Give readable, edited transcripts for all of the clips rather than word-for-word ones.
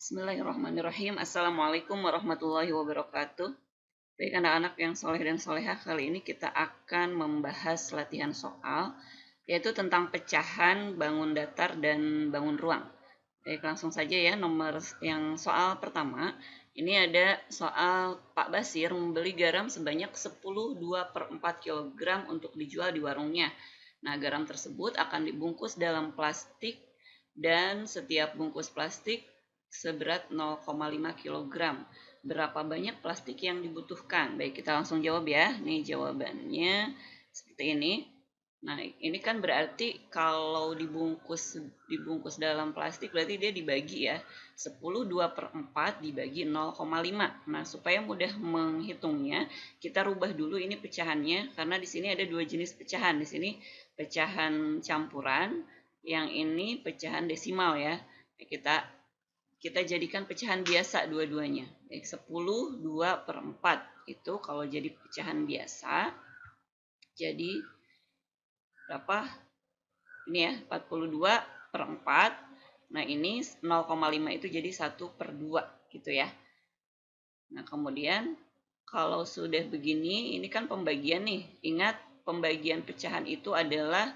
Bismillahirrahmanirrahim. Assalamualaikum warahmatullahi wabarakatuh. Baik anak-anak yang soleh dan solehah, kali ini kita akan membahas latihan soal, yaitu tentang pecahan bangun datar dan bangun ruang. Baik, langsung saja ya, nomor yang soal pertama. Ini ada soal Pak Basir membeli garam sebanyak 10,2/4 kg untuk dijual di warungnya. Nah, garam tersebut akan dibungkus dalam plastik dan setiap bungkus plastik seberat 0,5 kg. Berapa banyak plastik yang dibutuhkan? Baik, kita langsung jawab ya. Nih jawabannya seperti ini. Nah, ini kan berarti kalau dibungkus dalam plastik berarti dia dibagi ya. 10,2/4 dibagi 0,5. Nah, supaya mudah menghitungnya, kita rubah dulu ini pecahannya karena di sini ada dua jenis pecahan. Di sini pecahan campuran, yang ini pecahan desimal ya. Kita jadikan pecahan biasa dua-duanya. 10,2/4 itu kalau jadi pecahan biasa jadi berapa? Ini ya, 42/4. Nah, ini 0,5 itu jadi 1/2 gitu ya. Nah, kemudian kalau sudah begini, ini kan pembagian nih. Ingat, pembagian pecahan itu adalah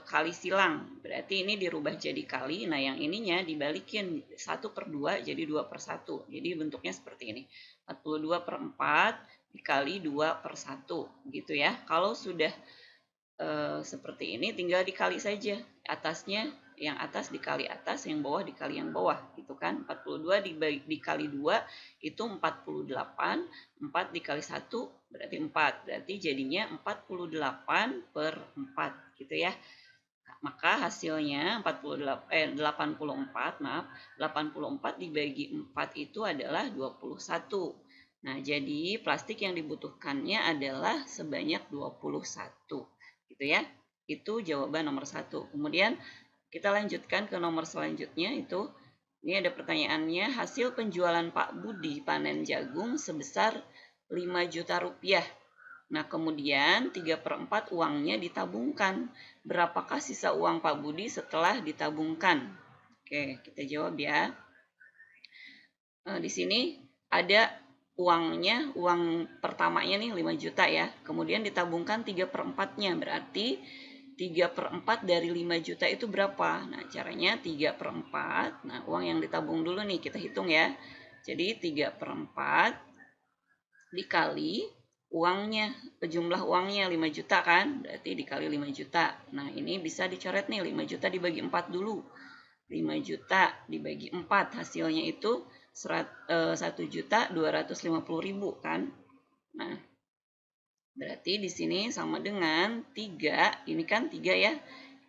kali silang, berarti ini dirubah jadi kali. Nah, yang ininya dibalikin 1/2 jadi 2/1, jadi bentuknya seperti ini, 42/4 dikali 2/1 gitu ya. Kalau sudah seperti ini tinggal dikali saja, atasnya yang atas dikali atas, yang bawah dikali yang bawah gitu kan. 42 dikali 2 itu 48, 4 dikali 1 berarti 4, berarti jadinya 48/4 gitu ya. Maka hasilnya 84, maaf, 84 dibagi 4 itu adalah 21. Nah, jadi plastik yang dibutuhkannya adalah sebanyak 21. Gitu ya. Itu jawaban nomor 1. Kemudian kita lanjutkan ke nomor selanjutnya, itu ini ada pertanyaannya, hasil penjualan Pak Budi panen jagung sebesar 5 juta rupiah. Nah, kemudian 3/4 uangnya ditabungkan. Berapakah sisa uang Pak Budi setelah ditabungkan? Oke, kita jawab ya. Di sini ada uangnya, uang pertamanya nih 5 juta ya. Kemudian ditabungkan 3/4-nya, berarti 3/4 dari 5 juta itu berapa? Nah, caranya 3/4. Nah, uang yang ditabung dulu nih, kita hitung ya. Jadi 3/4 dikali uangnya, jumlah uangnya 5 juta kan, berarti dikali 5 juta. Nah, ini bisa dicoret nih, 5 juta dibagi 4 dulu. 5 juta dibagi 4 hasilnya itu 1.250.000 kan. Nah, berarti di sini sama dengan 3, ini kan 3 ya.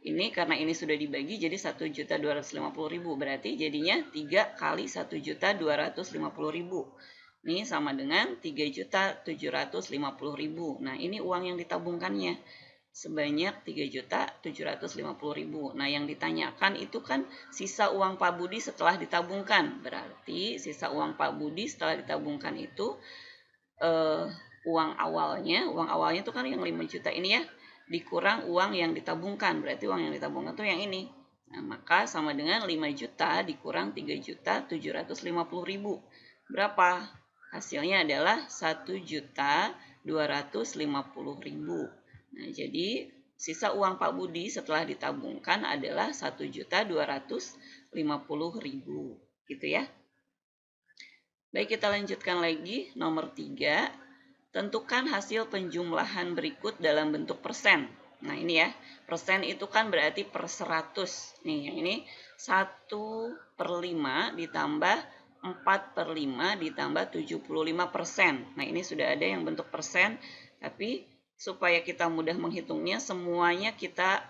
Ini karena ini sudah dibagi jadi 1.250.000, berarti jadinya 3 kali 1.250.000. Ini sama dengan 3.750.000. Nah, ini uang yang ditabungkannya sebanyak 3.750.000. Nah, yang ditanyakan itu kan sisa uang Pak Budi setelah ditabungkan. Berarti sisa uang Pak Budi setelah ditabungkan itu uang awalnya itu kan yang 5 juta ini ya, dikurang uang yang ditabungkan. Berarti uang yang ditabungkan itu yang ini. Nah, maka sama dengan 5 juta dikurang 3.750.000. Berapa? Hasilnya adalah 1.250.000. Nah, jadi sisa uang Pak Budi setelah ditabungkan adalah 1.250.000 gitu ya. Baik, kita lanjutkan lagi nomor 3. Tentukan hasil penjumlahan berikut dalam bentuk persen. Nah, ini ya, persen itu kan berarti per 100. Nih, yang ini 1/5 ditambah 4/5 ditambah 75%. Nah, ini sudah ada yang bentuk persen, tapi supaya kita mudah menghitungnya, semuanya kita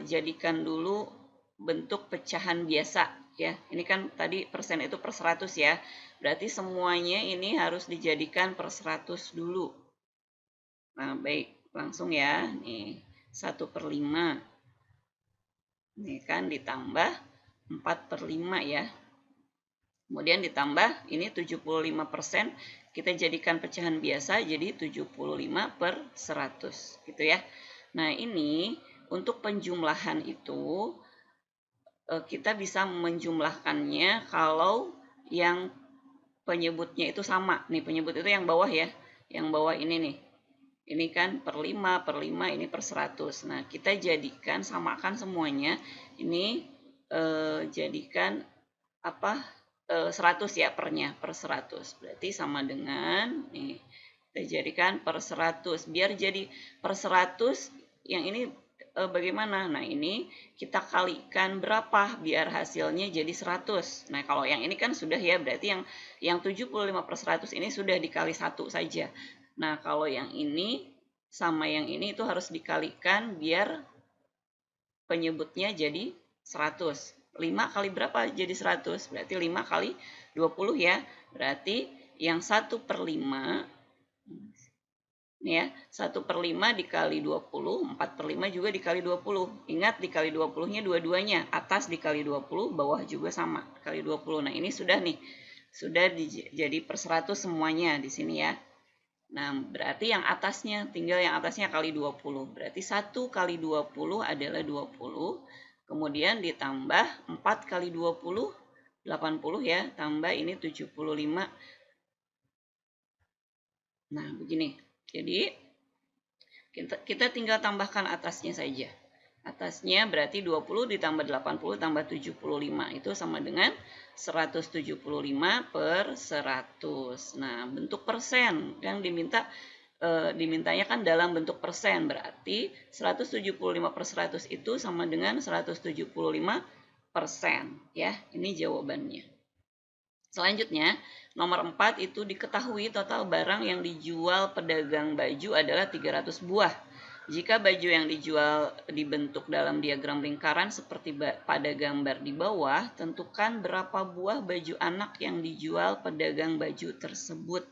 jadikan dulu bentuk pecahan biasa ya. Ini kan tadi persen itu per 100 ya. Berarti semuanya ini harus dijadikan per 100 dulu. Nah, baik, langsung ya. Nih, 1/5. Ini kan ditambah 4/5 ya. Kemudian ditambah ini 75%, kita jadikan pecahan biasa jadi 75/100 gitu ya. Nah, ini untuk penjumlahan itu kita bisa menjumlahkannya kalau yang penyebutnya itu sama. Nih penyebut itu yang bawah ya. Yang bawah ini nih. Ini kan per 5, per 5, ini per 100. Nah, kita jadikan, samakan semuanya. Ini jadikan apa? 100 ya pernya, per 100. Berarti sama dengan, nih, kita jadikan per 100. Biar jadi per 100, yang ini bagaimana? Nah, ini kita kalikan berapa biar hasilnya jadi 100. Nah, kalau yang ini kan sudah ya, berarti yang 75 per 100 ini sudah dikali 1 saja. Nah, kalau yang ini sama yang ini itu harus dikalikan biar penyebutnya jadi 100. 5 kali berapa jadi 100? Berarti 5 kali 20 ya. Berarti yang 1 per 5, ini ya, 1 per 5 dikali 20, 4 per 5 juga dikali 20. Ingat dikali 20-nya dua-duanya, atas dikali 20, bawah juga sama, kali 20. Nah, ini sudah nih, sudah jadi per 100 semuanya di sini ya. Nah, berarti yang atasnya, tinggal yang atasnya kali 20. Berarti 1 kali 20 adalah 20. Kemudian ditambah 4 kali 20, 80 ya. Tambah ini 75. Nah, begini. Jadi, kita tinggal tambahkan atasnya saja. Atasnya berarti 20 ditambah 80 tambah 75. Itu sama dengan 175 per 100. Nah, bentuk persen yang dimintanya kan dalam bentuk persen. Berarti 175 per 100 itu sama dengan 175%. Ya, ini jawabannya. Selanjutnya, nomor 4 itu diketahui total barang yang dijual pedagang baju adalah 300 buah. Jika baju yang dijual dibentuk dalam diagram lingkaran seperti pada gambar di bawah, tentukan berapa buah baju anak yang dijual pedagang baju tersebut.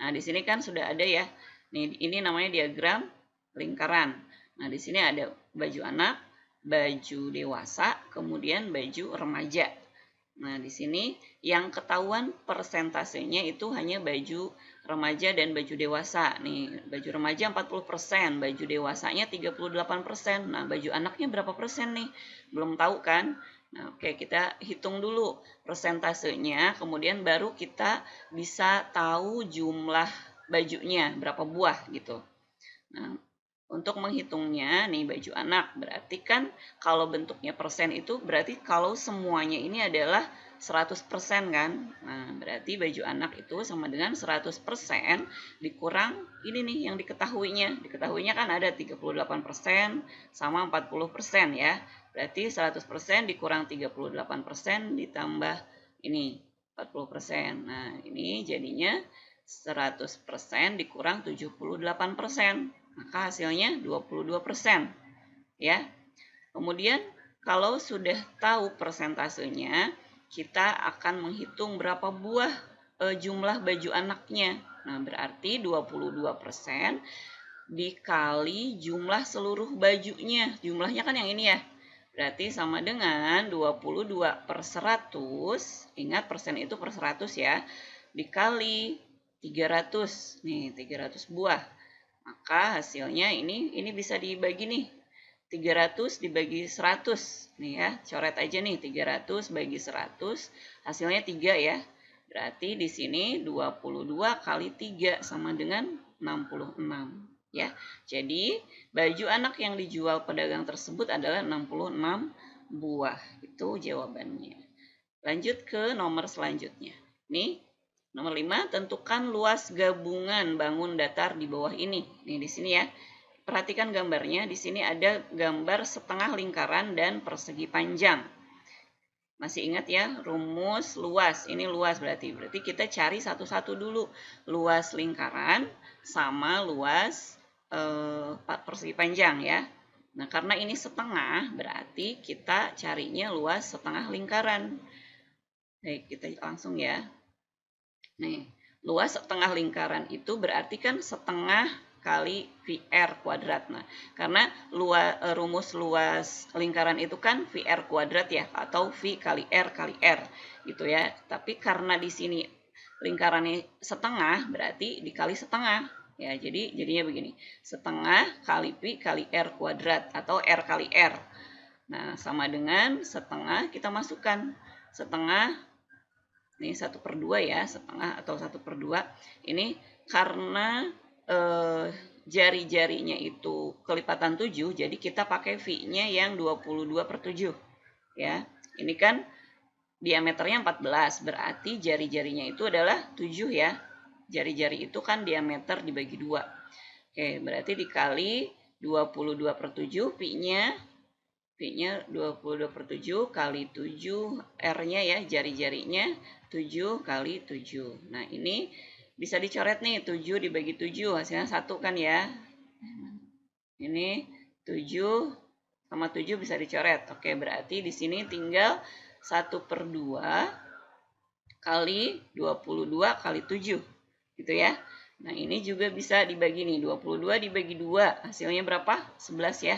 Nah, di sini kan sudah ada ya. Nih, ini namanya diagram lingkaran. Nah, di sini ada baju anak, baju dewasa, kemudian baju remaja. Nah, di sini yang ketahuan persentasenya itu hanya baju remaja dan baju dewasa. Nih, baju remaja 40%, baju dewasanya 38%. Nah, baju anaknya berapa persen nih? Belum tahu kan? Nah, oke, kita hitung dulu persentasenya, kemudian baru kita bisa tahu jumlah bajunya, berapa buah gitu. Nah, untuk menghitungnya, nih baju anak, berarti kan kalau bentuknya persen itu berarti kalau semuanya ini adalah 100% kan. Nah, berarti baju anak itu sama dengan 100% dikurang ini nih yang diketahuinya. Diketahuinya kan ada 38% sama 40% ya. Berarti 100% dikurang 38% ditambah ini 40%. Nah, ini jadinya 100% dikurang 78%. Maka hasilnya 22%. Ya. Kemudian kalau sudah tahu persentasenya, kita akan menghitung berapa buah jumlah baju anaknya. Nah, berarti 22% dikali jumlah seluruh bajunya. Jumlahnya kan yang ini ya. Berarti sama dengan 22 per 100. Ingat persen itu per 100 ya. Dikali 300. Nih, 300 buah. Maka hasilnya ini bisa dibagi nih. 300 dibagi 100. Nih ya, coret aja nih 300 bagi 100. Hasilnya 3 ya. Berarti di sini 22 kali 3 sama dengan 66 ya. Jadi baju anak yang dijual pedagang tersebut adalah 66 buah. Itu jawabannya. Lanjut ke nomor selanjutnya. Nih nomor 5, tentukan luas gabungan bangun datar di bawah ini. Nih di sini ya. Perhatikan gambarnya. Di sini ada gambar setengah lingkaran dan persegi panjang. Masih ingat ya, rumus luas. Ini luas berarti. Berarti kita cari satu-satu dulu. Luas lingkaran sama luas persegi panjang ya. Nah, karena ini setengah, berarti kita carinya luas setengah lingkaran. Baik, kita langsung ya. Nih, luas setengah lingkaran itu berarti kan setengah kali VR kuadrat. Nah, karena rumus luas lingkaran itu kan VR kuadrat ya, atau V kali R gitu ya. Tapi karena di sini lingkarannya setengah, berarti dikali setengah. Ya, jadinya begini. Setengah kali V kali R kuadrat atau R kali R. Nah, sama dengan setengah kita masukkan. Setengah, ini 1/2 ya, setengah atau 1/2. Ini karena jari-jarinya itu kelipatan 7, jadi kita pakai V-nya yang 22/7. Ya, ini kan diameternya 14, berarti jari-jarinya itu adalah 7 ya. Jari-jari itu kan diameter dibagi 2. Oke, berarti dikali 22/7, Pi-nya 22/7 kali 7, R-nya ya, jari-jarinya 7 kali 7. Nah, ini bisa dicoret nih, 7 dibagi 7, hasilnya 1 kan ya. Ini 7 sama 7 bisa dicoret. Oke, berarti di sini tinggal 1/2 kali 22 kali 7. Gitu ya. Nah, ini juga bisa dibagi nih, 22 dibagi 2, hasilnya berapa? 11 ya.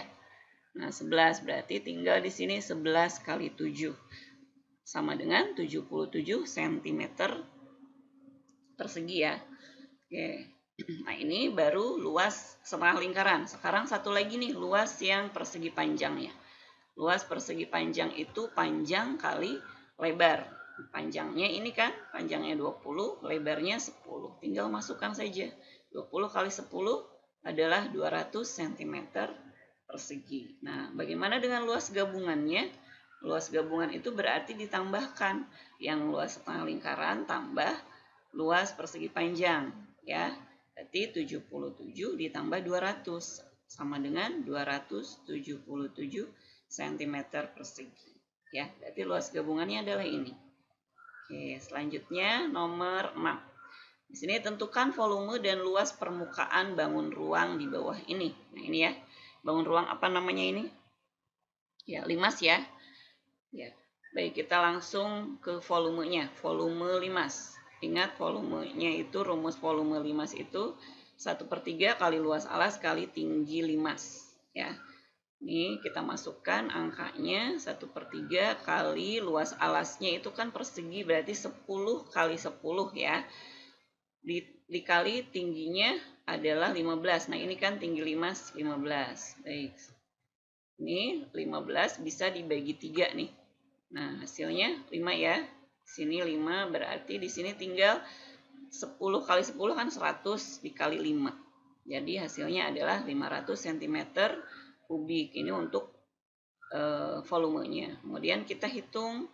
Nah, 11 berarti tinggal di sini 11 kali 7. Sama dengan 77 cm persegi ya. Oke. Nah, ini baru luas setengah lingkaran. Sekarang satu lagi nih, luas yang persegi panjangnya. Luas persegi panjang itu panjang kali lebar. Panjangnya ini kan, panjangnya 20, lebarnya 10. Tinggal masukkan saja. 20 kali 10 adalah 200 cm persegi. Nah, bagaimana dengan luas gabungannya? Luas gabungan itu berarti ditambahkan yang luas setengah lingkaran tambah luas persegi panjang, ya. Berarti 77 ditambah 200 sama dengan 277 cm persegi. Ya, berarti luas gabungannya adalah ini. Oke, selanjutnya nomor 6. Di sini tentukan volume dan luas permukaan bangun ruang di bawah ini. Nah, ini ya. Bangun ruang apa namanya ini? Ya, limas ya. Ya. Baik, kita langsung ke volumenya. Volume limas. Ingat volumenya itu, rumus volume limas itu 1/3 kali luas alas kali tinggi limas. Ya. Ini kita masukkan angkanya 1/3 kali luas alasnya itu kan persegi, berarti 10 kali 10 ya. Dikali tingginya adalah 15. Nah, ini kan tinggi limas 15. Baik. Ini 15 bisa dibagi 3 nih. Nah, hasilnya 5 ya. Sini 5 berarti di sini tinggal 10 kali 10 kan 100 dikali 5. Jadi hasilnya adalah 500 cm kubik. Ini untuk volumenya. Kemudian kita hitung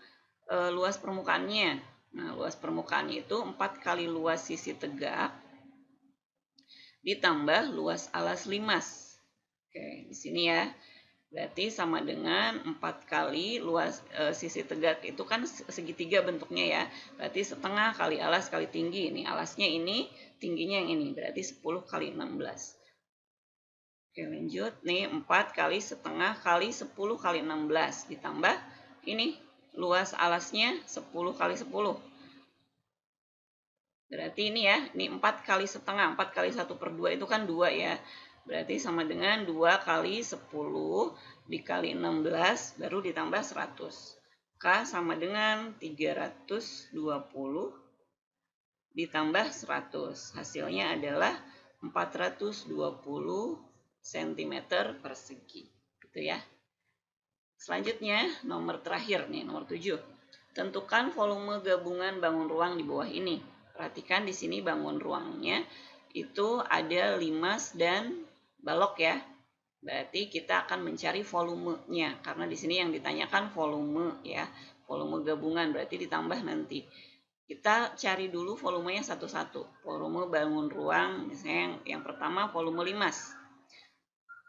luas permukaannya. Nah, luas permukaannya itu 4 kali luas sisi tegak ditambah luas alas limas. Oke, di sini ya. Berarti sama dengan 4 kali luas sisi tegak itu kan segitiga bentuknya ya. Berarti setengah kali alas kali tinggi. Ini alasnya ini, tingginya yang ini. Berarti 10 kali 16. Oke, lanjut. Nih 4 kali setengah kali 10 kali 16. Ditambah ini luas alasnya 10 kali 10. Berarti ini ya, ini 4 kali setengah. 4 kali 1/2 itu kan 2 ya. Berarti sama dengan 2 kali 10 dikali 16 baru ditambah 100. K sama dengan 320 ditambah 100. Hasilnya adalah 420 cm persegi. Gitu ya. Selanjutnya nomor terakhir nih, nomor 7. Tentukan volume gabungan bangun ruang di bawah ini. Perhatikan di sini bangun ruangnya itu ada limas dan balok ya. Berarti kita akan mencari volumenya karena di sini yang ditanyakan volume ya. Volume gabungan berarti ditambah nanti. Kita cari dulu volumenya satu-satu. Volume bangun ruang misalnya yang pertama volume limas.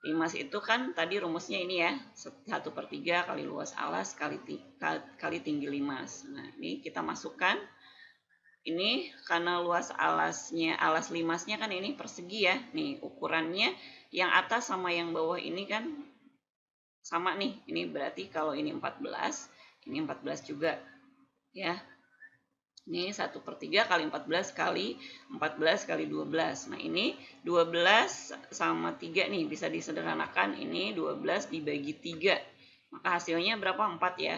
Limas itu kan tadi rumusnya ini ya, 1/3 kali luas alas kali tinggi limas. Nah, ini kita masukkan. Ini karena luas alasnya, alas limasnya kan ini persegi ya. Nih, ukurannya yang atas sama yang bawah ini kan sama nih. Ini berarti kalau ini 14, ini 14 juga. Ya. Ini 1/3 kali 14 kali 14 kali 12. Nah, ini 12 sama 3 nih. Bisa disederhanakan. Ini 12 dibagi 3. Maka hasilnya berapa? 4 ya.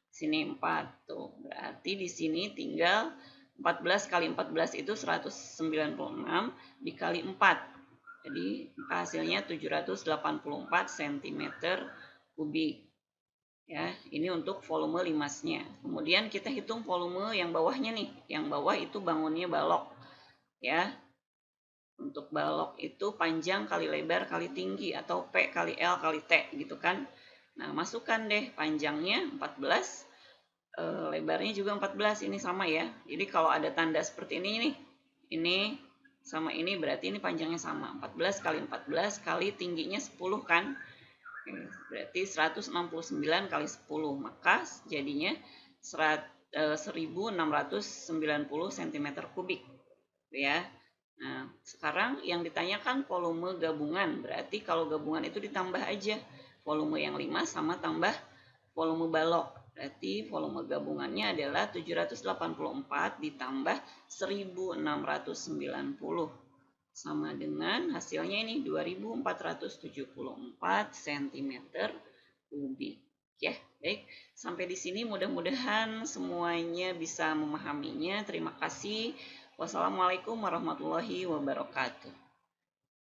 Sini 4. Tuh, berarti di sini tinggal 14 kali 14 itu 196 dikali 4. Jadi hasilnya 784 cm kubik. Ya, ini untuk volume limasnya. Kemudian kita hitung volume yang bawahnya nih. Yang bawah itu bangunnya balok. Ya, untuk balok itu panjang kali lebar kali tinggi atau P kali L kali T gitu kan. Nah, masukkan deh panjangnya 14, lebarnya juga 14, ini sama ya. Jadi kalau ada tanda seperti ini nih, ini sama ini berarti ini panjangnya sama. 14 kali 14 kali tingginya 10 kan. Berarti 169 kali 10, maka jadinya 1690 cm kubik ya. Nah, sekarang yang ditanyakan volume gabungan, berarti kalau gabungan itu ditambah aja volume yang 5 sama tambah volume balok. Berarti volume gabungannya adalah 784 ditambah 1690 sama dengan hasilnya ini 2474 cm kubik. Ya, baik. Sampai di sini mudah-mudahan semuanya bisa memahaminya. Terima kasih. Wassalamualaikum warahmatullahi wabarakatuh.